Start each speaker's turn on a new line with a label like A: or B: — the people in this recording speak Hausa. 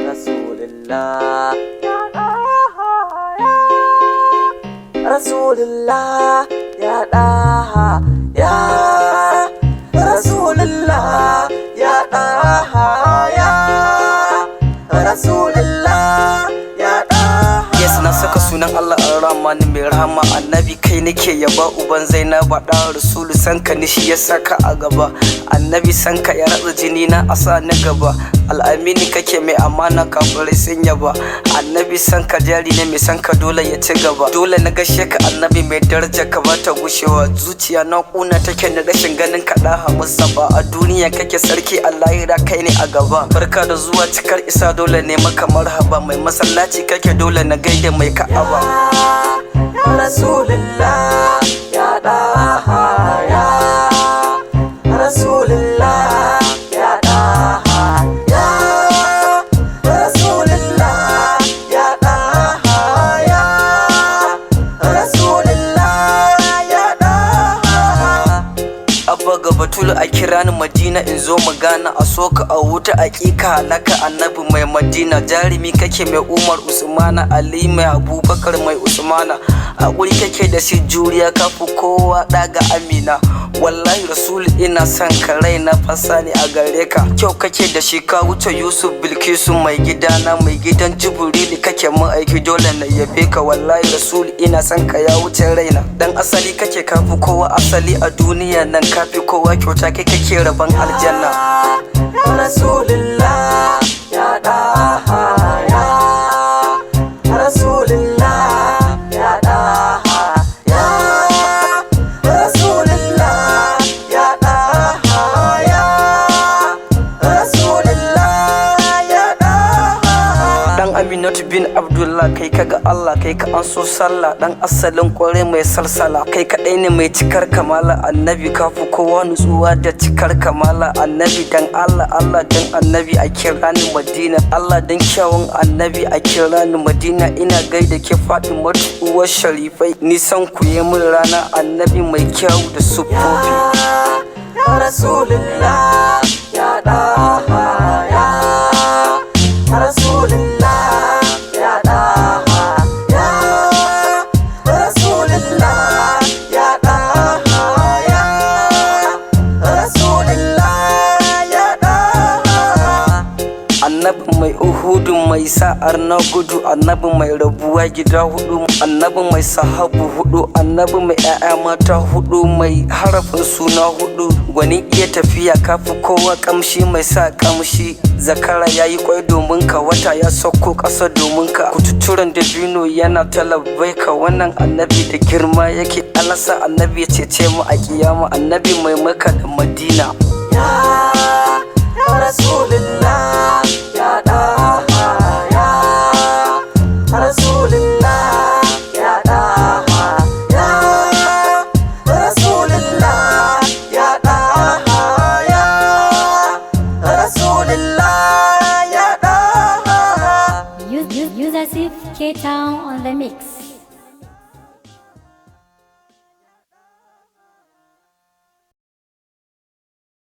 A: Rasulullah, Rasulullah, ya Daha, ya Rasulullah, ya Daha, ya Rasulullah, ya Daha. Yes, na saka sunan Allah ar-Rahman mai rahama, annabi kai nake yaba, uban Zainaba da Rasulu sanka ni shi ya saka a gaba, annabi sanka ya ratsa jini na asa na gaba, al'amini kake mai amana kafirai sun yaba, annabi sanka jari ne mai sanka dole ya ci gaba, dole na gashe ka annabi mai daraja ka ba ta gushewa, zuciya na kuna take na rashin ganin ka daha Mustafa, a duniya kake sarki a lahira kai ne a gaba, barka da zuwa cikar isa dole ne maka marhaba, mai masallaci kake dole na gaida mai ka'aba. Ya Rasulullah, ya Daha, ya Rasulullah, ya Daha, ya Rasulullah, ya Daha, ya Rasulullah, ya Daha. Abba ga Batulu a kira ni Madina in zo magana, a soka a wuta a ƙika halaka, annabi mai Madina, jarumi kake mai Umar Usmana, Ali mai Abubakar mai Usmana, haƙuri kake da shi juriya kafi kowa ɗaga Amina, wallahi Rasulu ina son ka raina fasa ne a gare ka, kyau kake da shi ka wuce Yusuf Bilkisu mai gidana, mai gidan Jibril kake mun aiki dole na yabe ka, wallahi Rasulu ina son ka ya wuce raina, dan asali kake kafi kowa asali a duniya nan, kafi kowa kyauta kai kake rabon aljanna. Ya Rasulullah, ya Daha, ya Rasulullah, ya Daha, ya Rasulullah, ya Daha, ya Rasulullah, ya Daha. Dan Aminatu bin Abdullah kai kaga Allah, kai ka an so sallah, dan asalin kware mai salsala, kai kadai ne mai cikar kamala, annabi kafi kowa nutsuwa da cikar kamala, annabi dan Allah, Allah dan annabi a kira ni Madina, Allah dan kyawun annabi a kira ni Madina, ina gaida ke Fatimatu uwar sharifai, nisan ku yi min rana, annabi mai kyawu da sufofi. Ya Rasulullah, ya Daha, ya Rasulullah, ya Daha, ya Rasulullah, ya Daha, ya Rasulullah, ya Daha. Annabi mai Uhudu mai sa'ar na gudu, annabi mai rabuwa gida hudu, annabi mai sahabu hudu, annabi mai 'ya'ya mata hudu, mai harafin suna hudu, gwanin iya tafiya kafi kowa kamshi mai sa kamshi, zakara yayi kwai domin ka, wata ya sauko ƙasa domin ka, kututturen dabino yana talabai ka, wannan annabi da girma yake, alasa annabi ya cece mu a kiyama, annabi mai Makka da Madina. Ya Rasulullah, ya Daha, ya Rasulullah, ya Daha, ya Rasulullah, ya Daha, ya Rasulullah, ya Daha.
B: Use as if K-Town on the mix.